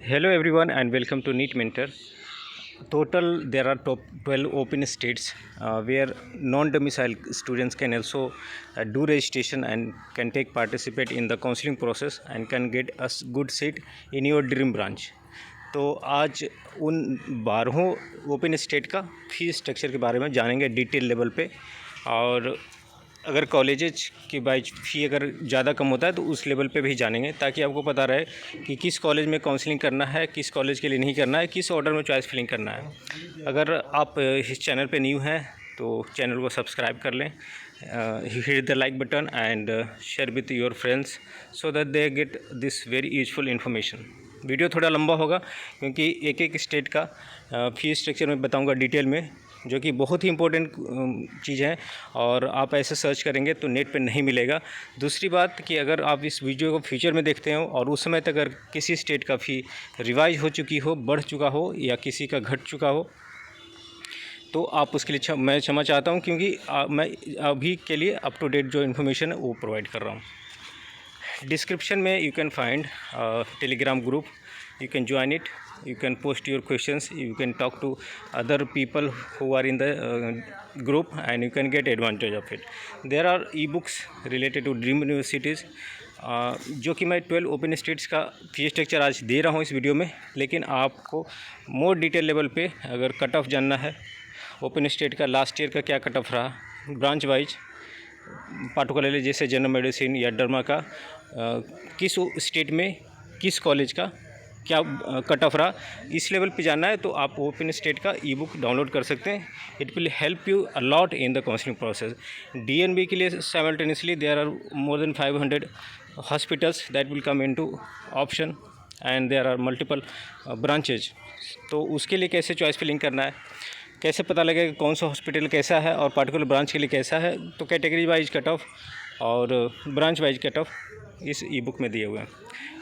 Hello everyone and welcome to NEET Mentor. Total there are top 12 open states where non-domicile students can also do registration and can participate in the counseling process and can get a good seat in your dream branch. तो आज उन 12 open state का fees structure के बारे में जानेंगे detail level पे। और अगर कॉलेजेज की बाई फ़ी अगर ज़्यादा कम होता है तो उस लेवल पे भी जानेंगे, ताकि आपको पता रहे कि किस कॉलेज में काउंसलिंग करना है, किस कॉलेज के लिए नहीं करना है, किस ऑर्डर में चॉइस फिलिंग करना है। अगर आप इस चैनल पे न्यू हैं तो चैनल को सब्सक्राइब कर लें, hit the like button and share with your friends so that they get this very useful information. Video थोड़ा लंबा होगा क्योंकि एक एक स्टेट का फीस स्ट्रक्चर में बताऊंगा डिटेल में, जो कि बहुत ही इम्पोर्टेंट चीज़ है और आप ऐसे सर्च करेंगे तो नेट पे नहीं मिलेगा। दूसरी बात कि अगर आप इस वीडियो को फ्यूचर में देखते हो और उस समय तक अगर किसी स्टेट का फ़ी रिवाइज हो चुकी हो, बढ़ चुका हो या किसी का घट चुका हो तो आप उसके लिए मैं क्षमा चाहता हूँ, क्योंकि मैं अभी के लिए अप टू डेट जो इन्फॉर्मेशन है वो प्रोवाइड कर रहा हूँ। डिस्क्रिप्शन में you can find Telegram group, you can join it, you can post your questions, you can talk to other people who are in the group and you can get advantage of it. There are ebooks related to dream universities जो कि मैं 12 open states का fee structure आज दे रहा हूँ इस video में। लेकिन आपको मोर डिटेल लेवल पे अगर कट ऑफ जानना है, ओपन स्टेट का लास्ट ईयर का क्या कट ऑफ रहा, ब्रांच वाइज पार्टिकुलरली जैसे जनरल मेडिसिन या डर्मा का किस स्टेट में किस कॉलेज का क्या कट ऑफ रहा, इस लेवल पे जानना है तो आप ओपन स्टेट का ई बुक डाउनलोड कर सकते हैं। It will help you a lot in the counselling process. DNB के लिए simultaneously there are more than 500 hospitals that will come into option and there are multiple branches. तो उसके लिए कैसे चॉइस फिलिंग करना है, कैसे पता लगेगा कौन सा हॉस्पिटल कैसा है और पार्टिकुलर ब्रांच के लिए कैसा है, तो कैटेगरी वाइज कट ऑफ और ब्रांच वाइज कट ऑफ इस ई बुक में दिए हुए हैं।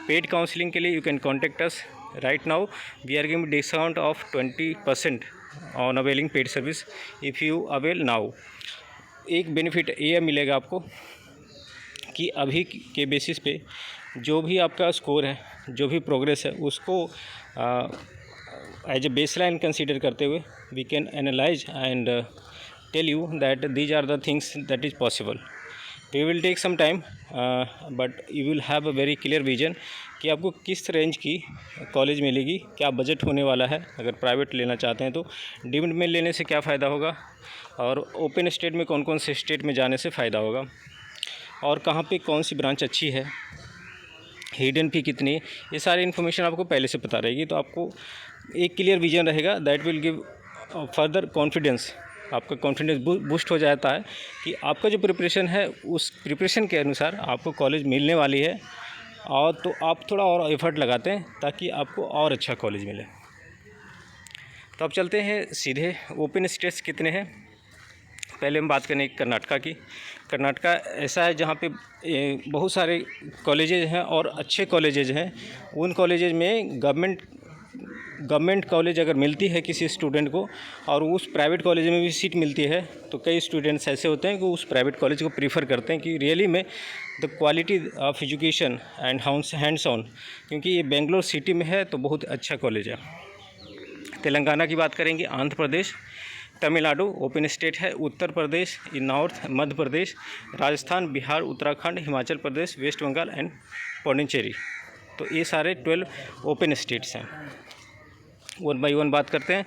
पेड काउंसलिंग के लिए you can contact us right now, we are giving discount of 20% on availing paid service if you avail now. एक बेनिफिट ये मिलेगा आपको कि अभी के बेसिस पे जो भी आपका स्कोर है, जो भी प्रोग्रेस है, उसको एज ए बेसलाइन कंसीडर करते हुए we can analyse and tell you that these are the things that is possible. We will take some time but you will have a very clear vision कि आपको किस range की college मिलेगी, क्या budget होने वाला है। अगर प्राइवेट लेना चाहते हैं तो डीम्ड में लेने से क्या फ़ायदा होगा, और ओपन स्टेट में कौन कौन से स्टेट में जाने से फ़ायदा होगा, और कहाँ पे कौन सी ब्रांच अच्छी है, हिडन फी कितनी, ये सारी इन्फॉर्मेशन आपको पहले से पता रहेगी। तो आपको एक क्लियर विजन रहेगा that will give further confidence. आपका कॉन्फिडेंस बूस्ट हो जाता है कि आपका जो प्रिपरेशन है उस प्रिपरेशन के अनुसार आपको कॉलेज मिलने वाली है, और तो आप थोड़ा और एफर्ट लगाते हैं ताकि आपको और अच्छा कॉलेज मिले। तो अब चलते हैं सीधे ओपन स्टेट्स कितने हैं। पहले हम बात करें कर्नाटका की। कर्नाटका ऐसा है जहाँ पे बहुत सारे कॉलेजेज हैं और अच्छे कॉलेजेज हैं। उन कॉलेजेज में गवर्नमेंट कॉलेज अगर मिलती है किसी स्टूडेंट को और उस प्राइवेट कॉलेज में भी सीट मिलती है, तो कई स्टूडेंट्स ऐसे होते हैं कि उस प्राइवेट कॉलेज को प्रीफर करते हैं कि रियली में the quality of education and hands on, क्योंकि ये बेंगलोर सिटी में है तो बहुत अच्छा कॉलेज है। तेलंगाना की बात करेंगे, आंध्र प्रदेश, तमिलनाडु ओपन स्टेट है, Uttar Pradesh in north, Madhya Pradesh, Rajasthan, Bihar, Uttarakhand, Himachal Pradesh, West Bengal and Pondicherry. तो ये सारे 12 ओपन स्टेट्स हैं। वन बाई वन बात करते हैं,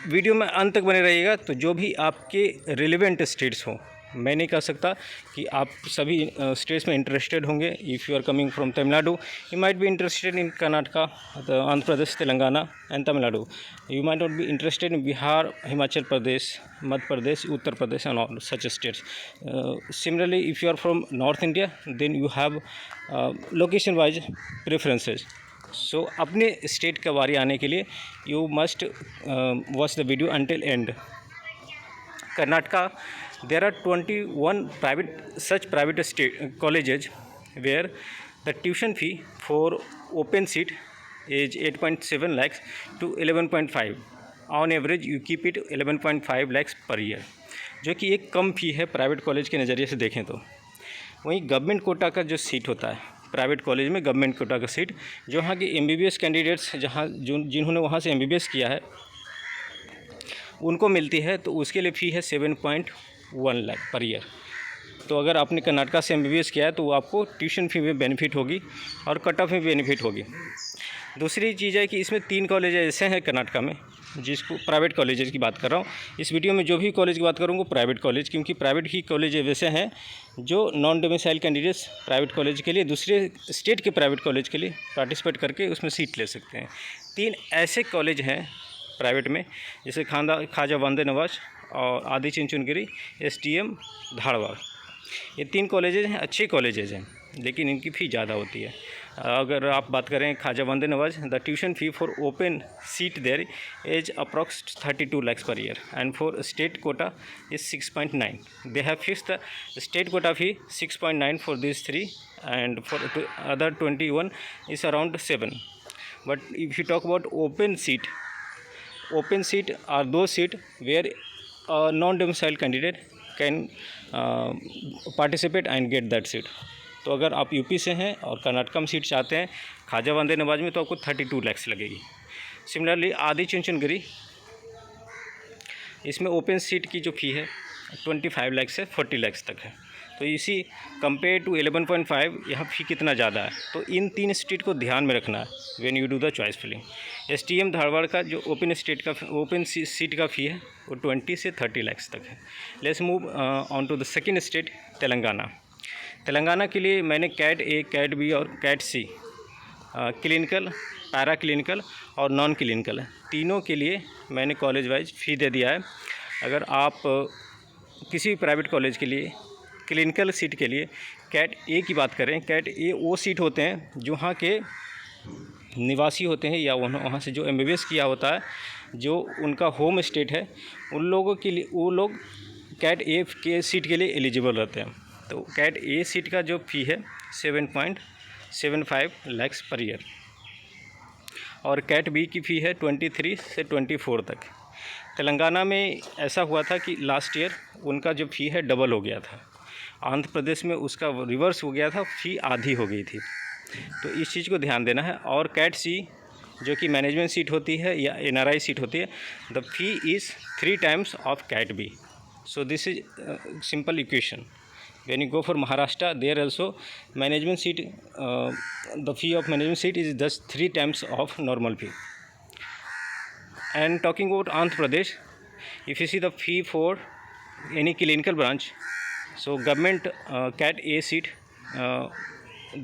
वीडियो में अंत तक बने रहिएगा। तो जो भी आपके रिलेवेंट स्टेट्स हों, मैं नहीं कह सकता कि आप सभी स्टेट्स में इंटरेस्टेड होंगे। If you are coming from Tamil Nadu you might be interested in Karnataka, Andhra Pradesh, Telangana and Tamil Nadu. You might not be interested in Bihar, Himachal Pradesh, Madhya Pradesh, Uttar Pradesh and all such states. Similarly if you are from North India then you have location wise preferences. So अपने state का बारी आने के लिए you must watch the video until end. Karnataka there are 21 private state colleges where the tuition fee for open seat is 8.7 lakhs to 11.5. on average you keep it 11.5 lakhs per year, जो कि एक कम फ़ी है private college के नज़रिए से देखें तो। वहीं गवर्नमेंट कोटा का जो सीट होता है प्राइवेट कॉलेज में गवर्नमेंट कोटा का सीट। जो वहाँ के MBBS कैंडिडेट्स जिन्होंने वहाँ से MBBS किया है उनको मिलती है, तो उसके लिए फ़ी है 7.1 लाख पर ईयर। तो अगर आपने कर्नाटका से MBBS किया है तो वो आपको ट्यूशन फ़ी में बेनिफिट होगी और कट ऑफ में बेनिफिट होगी। दूसरी चीज़ है कि इसमें 3 कॉलेज ऐसे हैं कर्नाटका में जिसको प्राइवेट कॉलेजेस की बात कर रहा हूँ। इस वीडियो में जो भी कॉलेज की बात करूँगा प्राइवेट कॉलेज, क्योंकि प्राइवेट ही कॉलेज वैसे हैं जो non domicile candidates private college के लिए दूसरे स्टेट के प्राइवेट कॉलेज के लिए पार्टिसिपेट करके उसमें सीट ले सकते हैं। 3 ऐसे कॉलेज हैं प्राइवेट में, जैसे ख्वाजा बंदे नवाज और आदि चुनचुनगिरी, STM धारवाड़। ये 3 कॉलेजेज हैं, अच्छे कॉलेजेज हैं, लेकिन इनकी फ़ी ज़्यादा होती है। अगर आप बात करें Khwaja Bande Nawaz, the tuition fee for open seat there is approx 32 lakhs per year and for state quota is 6.9। They have fixed the state quota fee 6.9 for this 3 and for other 21 is around 7। But if you talk about open seat are those seat where a non-domicile candidate can participate and get that seat। तो अगर आप UP से हैं और कर्नाटका में seat चाहते हैं ख्वाजा बंदे नवाज में, तो आपको 32 lakhs लगेगी। सिमिलरली आदि चुनचुनगिरी, इसमें ओपन सीट की जो फ़ी है 25 lakhs से 40 lakhs तक है। तो इसी कंपेयर टू 11.5 यहाँ फ़ी कितना ज़्यादा है। तो इन 3 स्टेट को ध्यान में रखना है when you do the choice filling. STM Dharwad का जो ओपन सीट का फ़ी है वो 20 से 30 lakhs तक है। Let's move on to the second state Telangana. Telangana के लिए मैंने कैट A, कैट B और cat C clinical, para clinical और नॉन क्लिनिकल तीनों के लिए मैंने कॉलेज वाइज फ़ी दे दिया है। अगर आप किसी भी प्राइवेट कॉलेज के लिए क्लिनिकल सीट के लिए कैट A की बात करें, कैट A वो सीट होते हैं जो वहाँ के निवासी होते हैं या वहाँ से जो MBBS किया होता है, जो उनका होम स्टेट है, उन लोगों के लिए वो लोग कैट A के सीट के लिए एलिजिबल रहते हैं। तो कैट A सीट का जो फ़ी है 7.75 lakhs पर ईयर और कैट B की फ़ी है 23 से 24 तक। तेलंगाना में ऐसा हुआ था कि लास्ट ईयर उनका जो फ़ी है डबल हो गया था, आंध्र प्रदेश में उसका रिवर्स हो गया था, फ़ी आधी हो गई थी। तो इस चीज़ को ध्यान देना है। और कैट C जो कि मैनेजमेंट सीट होती है या NRI सीट होती है, the fee is 3 times of cat B। So this is simple equation. When you go for Maharashtra, there also management seat, the fee of management seat is just 3 times of normal fee. And talking about Andhra Pradesh, if you see the fee for any clinical branch, so government CAT A seat,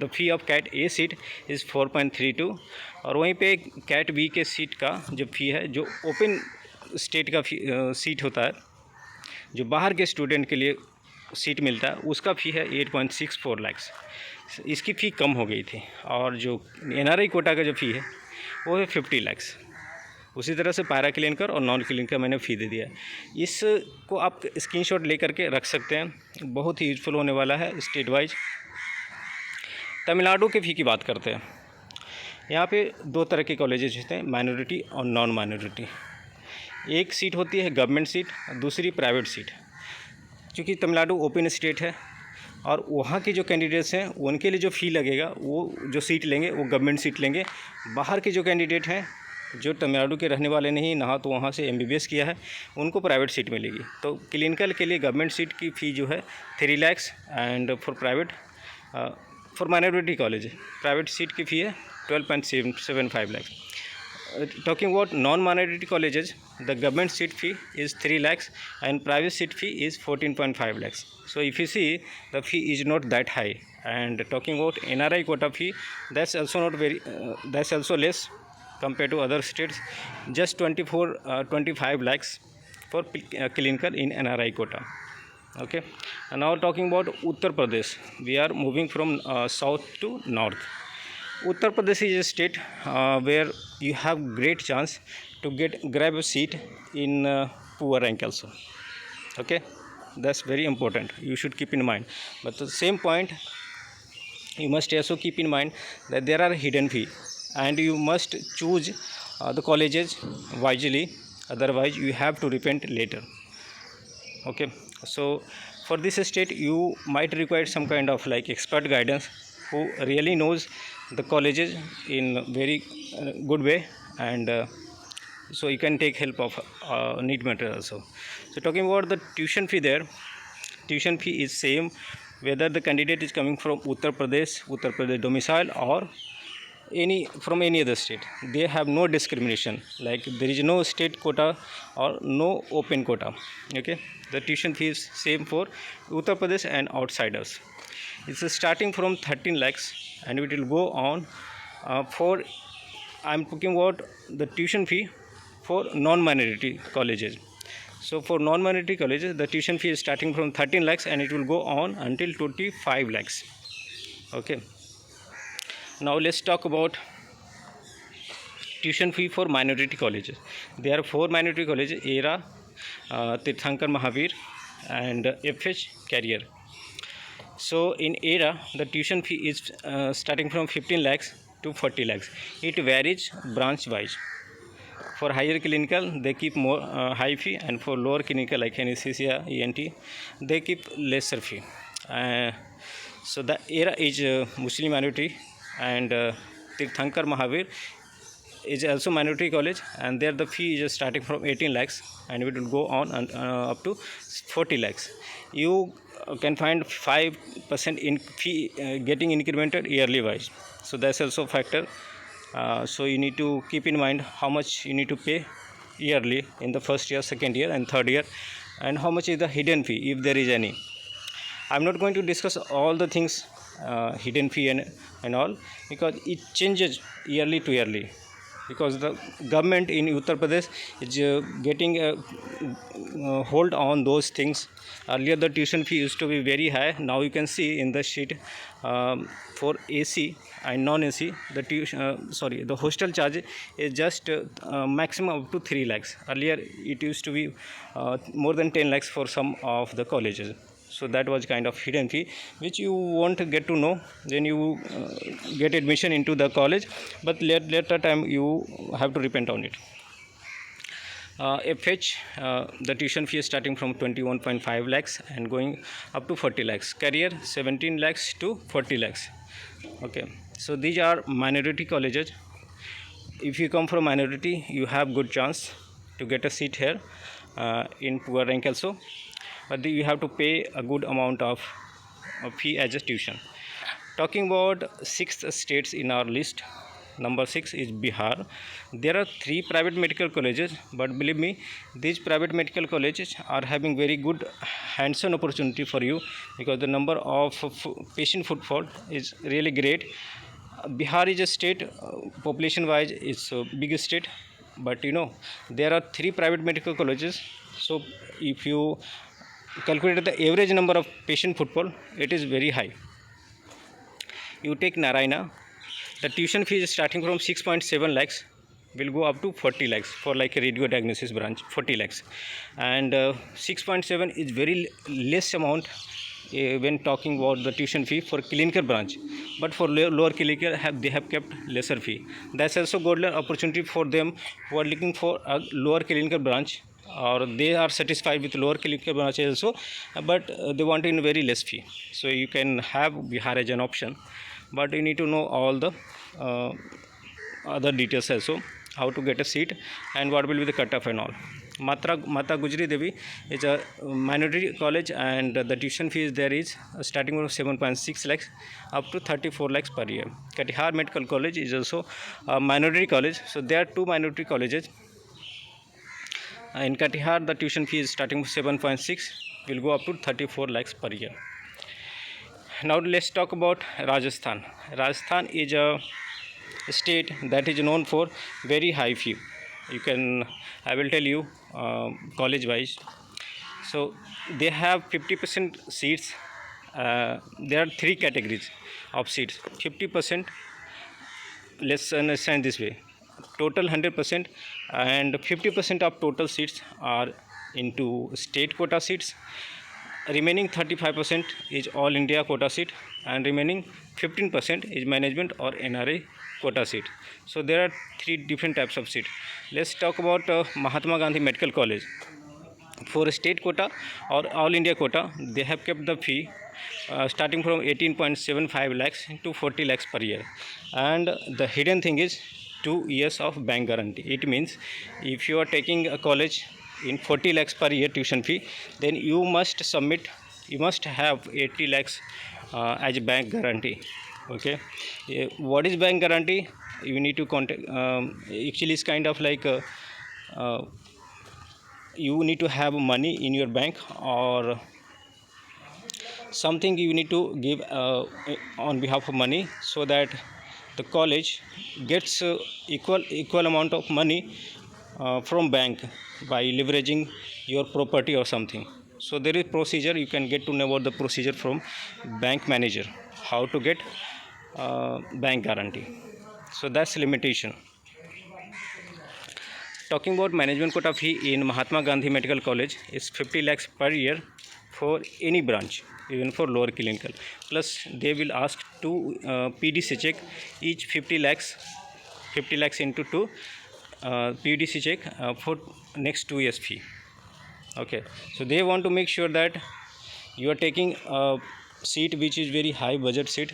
the fee of CAT A seat is 4.32 और वहीं पे CAT B के seat का जो फ़ी है, जो open state का seat होता है, जो बाहर के स्टूडेंट के लिए सीट मिलता है, उसका फ़ी है 8.64 lakhs। इसकी फ़ी कम हो गई थी। और जो NRI कोटा का जो फ़ी है वो है 50 lakhs। उसी तरह से पैरा क्लिनिकल और नॉन क्लिनिकल मैंने फ़ी दे दिया। इसको आप स्क्रीनशॉट ले करके रख सकते हैं, बहुत ही यूज़फुल होने वाला है स्टेट वाइज। तमिलनाडु के फ़ी की बात करते हैं। यहाँ पे 2 तरह के कॉलेजेस होते हैं, माइनॉरिटी और नॉन माइनॉरिटी। एक सीट होती है गवर्नमेंट सीट, दूसरी प्राइवेट सीट। क्योंकि तमिलनाडु ओपन स्टेट है और वहाँ के जो कैंडिडेट्स हैं उनके लिए जो फ़ी लगेगा, वो जो सीट लेंगे वो गवर्नमेंट सीट लेंगे। बाहर के जो कैंडिडेट हैं जो तमिलनाडु के रहने वाले नहीं, ना तो वहाँ से MBBS किया है, उनको प्राइवेट सीट मिलेगी। तो क्लिनिकल के लिए गवर्नमेंट सीट की फ़ी जो है 3 lakhs and for minority college private seat की फ़ी है 12.75 lakhs। Talking about non-minority colleges, the government seat fee is 3 lakhs and private seat fee is 14.5 lakhs. So if you see, the fee is not that high. And talking about NRI quota fee, that's also not very, that's also less compared to other states, just 25 lakhs for clinical in NRI quota. Okay. And now talking about Uttar Pradesh, we are moving from south to north. Uttar Pradesh is a state where you have great chance to grab a seat in poor rank also. Okay, that's very important. You should keep in mind. But the same point, you must also keep in mind that there are hidden fee, and you must choose the colleges wisely. Otherwise, you have to repent later. Okay, so for this state, you might require some kind of like expert guidance. who really knows the colleges in very good way, and so you can take help of NEET mentor also. So talking about the tuition fee there, tuition fee is same whether the candidate is coming from Uttar Pradesh domicile, or from any other state. They have no discrimination, like there is no state quota or no open quota. Okay, the tuition fee is same for Uttar Pradesh and outsiders. It's starting from 13 lakhs and it will go on for, I'm talking about the tuition fee for non-minority colleges. So for non-minority colleges, the tuition fee is starting from 13 lakhs and it will go on until 25 lakhs. Okay. Now let's talk about tuition fee for minority colleges. There are 4 minority colleges: ERA, Tirthankar Mahavir, and FH Career. So in ERA, the tuition fee is starting from 15 lakhs to 40 lakhs. It varies branch wise. For higher clinical, they keep more high fee, and for lower clinical like anesthesia, ENT, they keep lesser fee. So the ERA is Muslim minority, and Tirthankar Mahavir is also minority college, and there the fee is starting from 18 lakhs and it will go on up to 40 lakhs. You can find 5% in fee getting incremented yearly wise. So that's also a factor. So you need to keep in mind how much you need to pay yearly in the first year, second year, and third year, and how much is the hidden fee if there is any. I'm not going to discuss all the things, hidden fee and all, because it changes yearly to yearly, because the government in Uttar Pradesh is getting a hold on those things. Earlier the tuition fee used to be very high. Now you can see in the sheet for AC and non-AC, the the hostel charge is just maximum up to 3 lakhs. Earlier it used to be more than 10 lakhs for some of the colleges. So that was kind of hidden fee which you won't get to know when you get admission into the college, but later time you have to repent on it. FH, the tuition fee is starting from 21.5 lakhs and going up to 40 lakhs. Career 17 lakhs to 40 lakhs. Okay, so these are minority colleges. If you come from minority, you have good chance to get a seat here in poor rank also, but you have to pay a good amount of fee as a tuition. Talking about 6 states in our list, number 6 is Bihar. There are 3 private medical colleges, but believe me, these private medical colleges are having very good hands-on opportunity for you, because the number of patient footfall is really great. Bihar is a state, population wise it's a big state, but you know there are 3 private medical colleges. So if you calculate the average number of patient footfall, it is very high. You take Narayana, the tuition fee is starting from 6.7 lakhs, will go up to 40 lakhs for like a radio diagnosis branch, 40 lakhs, and 6.7 is very less amount when talking about the tuition fee for clinical branch, but for lower clinical they have kept lesser fee. That's also golden opportunity for them who are looking for a lower clinical branch, or they are satisfied with lower clinical branch also, but they want in very less fee. So you can have Bihar as an option, but you need to know all the other details also, how to get a seat and what will be the cutoff and all. Mata Gujri Devi is a minority college, and the tuition fees there is starting from 7.6 lakhs up to 34 lakhs per year. Katihar Medical College is also a minority college. So there are 2 minority colleges. In Katihar, the tuition fee is starting from 7.6, will go up to 34 lakhs per year. Now let's talk about Rajasthan. Rajasthan is a state that is known for very high fee. I will tell you college wise. So they have 50% seats. There are 3 categories of seats. 50%, let's understand this way, total 100%, and 50% of total seats are into state quota seats. Remaining 35% is all India quota seat, and remaining 15% is management or NRI quota seat. So there are 3 different types of seats. Let's talk about Mahatma Gandhi Medical College. For state quota or all India quota, they have kept the fee starting from 18.75 lakhs to 40 lakhs per year. And the hidden thing is 2 years of bank guarantee. It means if you are taking a college in 40 lakhs per year tuition fee, then you must have 80 lakhs as bank guarantee. Okay, what is bank guarantee? You need to contact. Actually, it's kind of like uh, you need to have money in your bank or something you need to give on behalf of money, so that the college gets equal amount of money from bank by leveraging your property or something. So there is procedure, you can get to know about the procedure from bank manager, how to get bank guarantee. So that's limitation. Talking about management quota fee in Mahatma Gandhi Medical College is 50 lakhs per year for any branch, even for lower clinical. Plus they will ask to PDC check each 50 lakhs into 2 PDC check for next 2 years fee. Okay, so they want to make sure that you are taking a seat which is very high budget seat,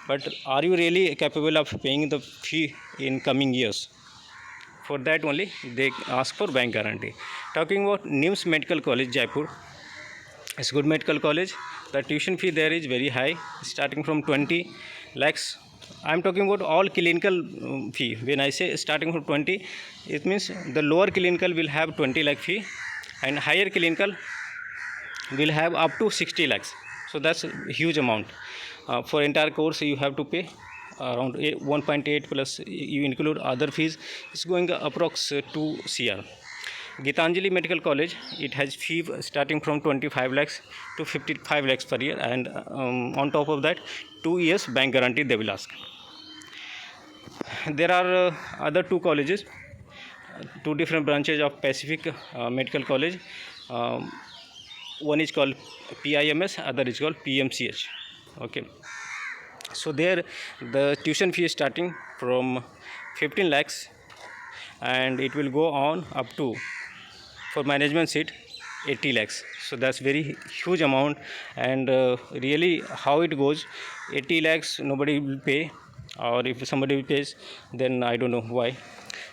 but are you really capable of paying the fee in coming years? For that only they ask for bank guarantee. Talking about NIMS Medical College, Jaipur, it's good medical college. The tuition fee there is very high, starting from 20 lakhs. I am talking about all clinical fee. When I say starting from 20, it means the lower clinical will have 20 lakh fee, and higher clinical will have up to 60 lakhs. So that's a huge amount. For entire course you have to pay around 1.8 plus you include other fees, it's going approx 2 cr. Gitanjali Medical College, it has fee starting from 25 lakhs to 55 lakhs per year, and on top of that 2 years bank guarantee they will ask. There are other two colleges, two different branches of Pacific Medical College. One is called PIMS, other is called PMCH. Okay, so there the tuition fee is starting from 15 lakhs and it will go on up to, for management seat, 80 lakhs. So that's very huge amount, and really how it goes, 80 lakhs nobody will pay, or if somebody pays then I don't know why.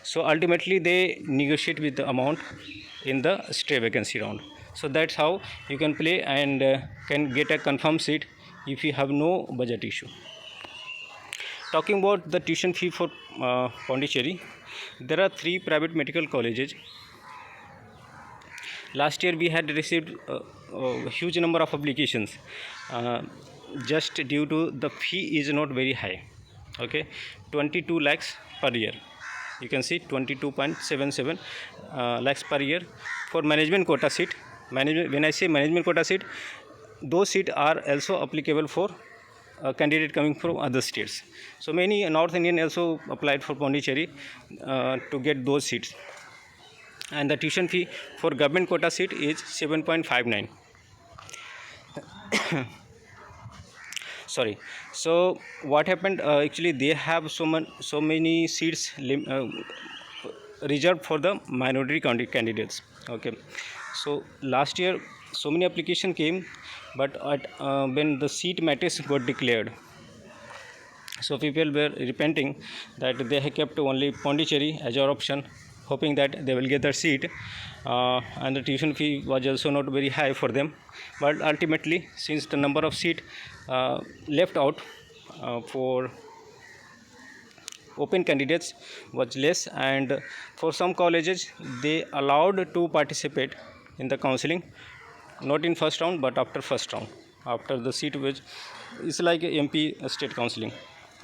So ultimately they negotiate with the amount in the stray vacancy round. So that's how you can play and can get a confirmed seat if you have no budget issue. Talking about the tuition fee for Pondicherry, there are 3 private medical colleges. Last year we had received a huge number of applications just due to the fee is not very high. Okay, 22 lakhs per year. You can see 22.77 lakhs per year for management quota seat. When I say management quota seat, those seats are also applicable for candidate coming from other states. So many North Indian also applied for Pondicherry to get those seats. And the tuition fee for government quota seat is 7.59. Sorry. So what happened? Actually, they have so many seats reserved for the minority candidates. Okay. So last year, so many application came, but when the seat matrix got declared, so people were repenting that they had kept only Pondicherry as our option, hoping that they will get their seat, and the tuition fee was also not very high for them. But ultimately, since the number of seats left out for open candidates was less, and for some colleges they allowed to participate in the counseling, not in first round but after first round, after the seat which is like MP state counseling.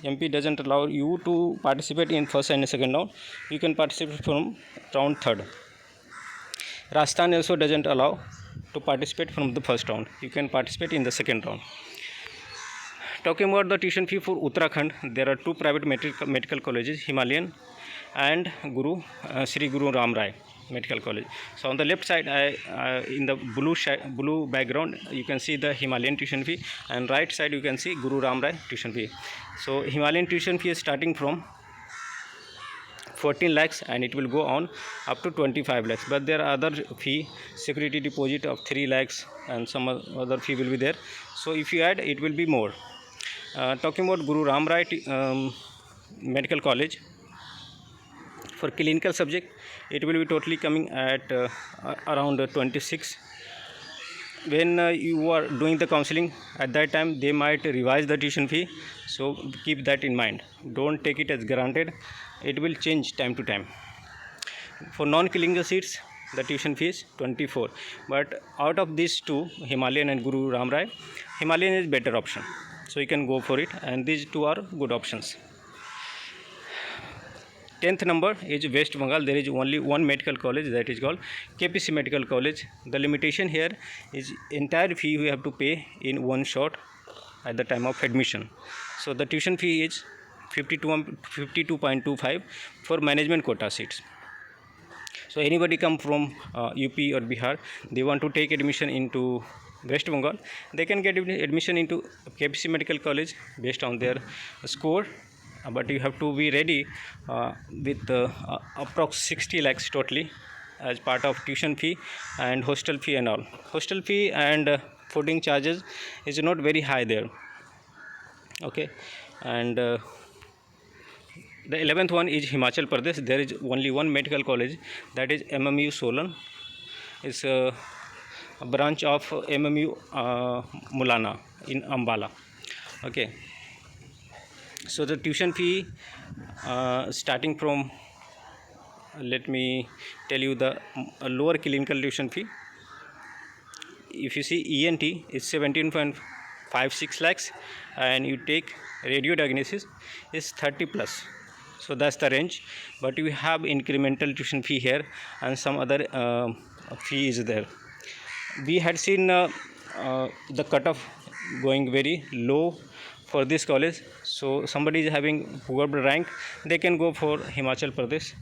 MP doesn't allow you to participate in first and second round. You can participate from round third. Rajasthan also doesn't allow to participate from the first round. You can participate in the second round. Talking about the tuition fee for Uttarakhand, there are 2 private medical colleges, Himalayan and Sri Guru Ram Rai Medical College. So on the left side, in the blue background, you can see the Himalayan tuition fee, and right side you can see Guru Ram Rai tuition fee. So Himalayan tuition fee is starting from 14 lakhs and it will go on up to 25 lakhs, but there are other fee, security deposit of 3 lakhs and some other fee will be there. So if you add, it will be more. Talking about Guru Ram Rai Medical College, for clinical subject it will be totally coming at around 26. When you are doing the counseling, at that time they might revise the tuition fee, so keep that in mind. Don't take it as granted, it will change time to time. For non-clinical seats, the tuition fee is 24, but out of these two, Himalayan and Guru Ram Rai, Himalayan is better option, so you can go for it, and these two are good options. 10th number is West Bengal. There is only one medical college, that is called KPC Medical College. The limitation here is entire fee we have to pay in one shot at the time of admission. So the tuition fee is 52.25 for management quota seats. So anybody come from UP or Bihar, they want to take admission into West Bengal, they can get admission into KPC Medical College based on their score. But you have to be ready with approx 60 lakhs totally as part of tuition fee and hostel fee and all. Hostel fee and fooding charges is not very high there. Okay, and the 11th one is Himachal Pradesh. There is only one medical college, that is MMU Solan. It's a branch of MMU Mulana in Ambala. Okay. So the tuition fee starting from, let me tell you the lower clinical tuition fee. If you see ENT is 17.56 lakhs and you take radio diagnosis is 30 plus. So that's the range, but you have incremental tuition fee here and some other fee is there. We had seen the cutoff going very low for this college, so somebody is having poor rank, they can go for Himachal Pradesh.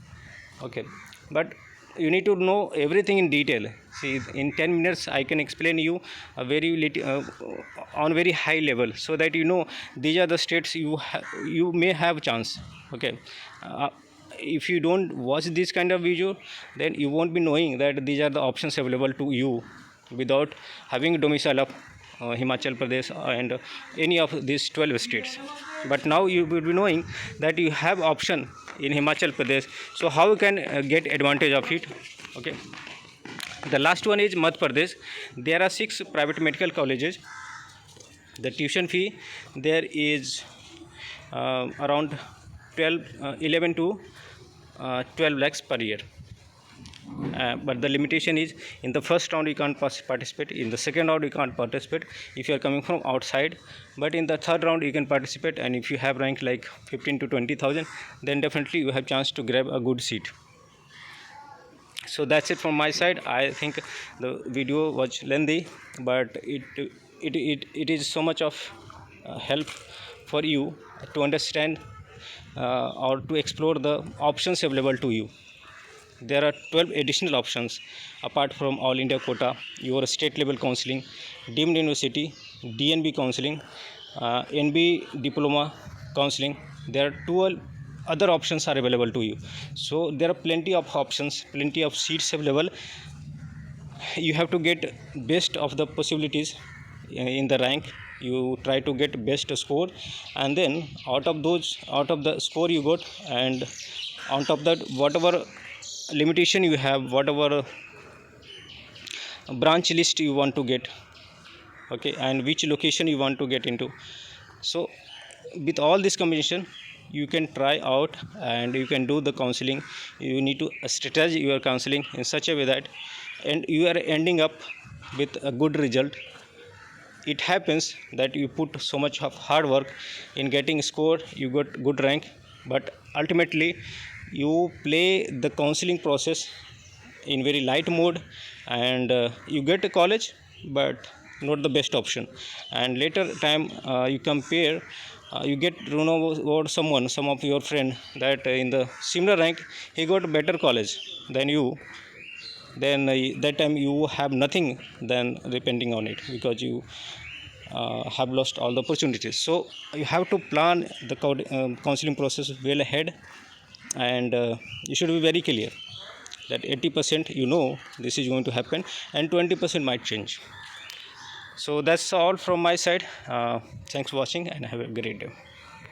Okay, but you need to know everything in detail. See, in 10 minutes I can explain you a on very high level, so that you know these are the states you may have chance. Okay, if you don't watch this kind of video, then you won't be knowing that these are the options available to you without having domicile of Himachal Pradesh and any of these 12 states. But now you will be knowing that you have option in Himachal Pradesh, so how you can get advantage of it. Okay, the last one is Madhya Pradesh. There are 6 private medical colleges. The tuition fee there is around 11 to 12 lakhs per year. But the limitation is, in the first round you can't participate, in the second round you can't participate if you are coming from outside, but in the third round you can participate, and if you have rank like 15 to 20,000, then definitely you have chance to grab a good seat. So that's it from my side. I think the video was lengthy, but it is so much of help for you to understand or to explore the options available to you. There are 12 additional options apart from All India quota, your state level counseling, deemed university, DNB counseling, NB diploma counseling. There are 12 other options are available to you. So there are plenty of options, plenty of seats available. You have to get best of the possibilities in the rank. You try to get best score, and then out of the score you got, and on top of that, whatever limitation you have, whatever branch list you want to get, okay, and which location you want to get into. So with all this combination you can try out and you can do the counseling. You need to strategize your counseling in such a way that and you are ending up with a good result. It happens that you put so much of hard work in getting score, you got good rank, but ultimately you play the counseling process in very light mode, and you get a college but not the best option, and later time you compare, you get to know about some of your friend that in the similar rank he got a better college than you, then that time you have nothing than depending on it, because you have lost all the opportunities. So you have to plan the counseling process well ahead, and you should be very clear that 80% you know this is going to happen and 20% might change. So that's all from my side. Thanks for watching and have a great day.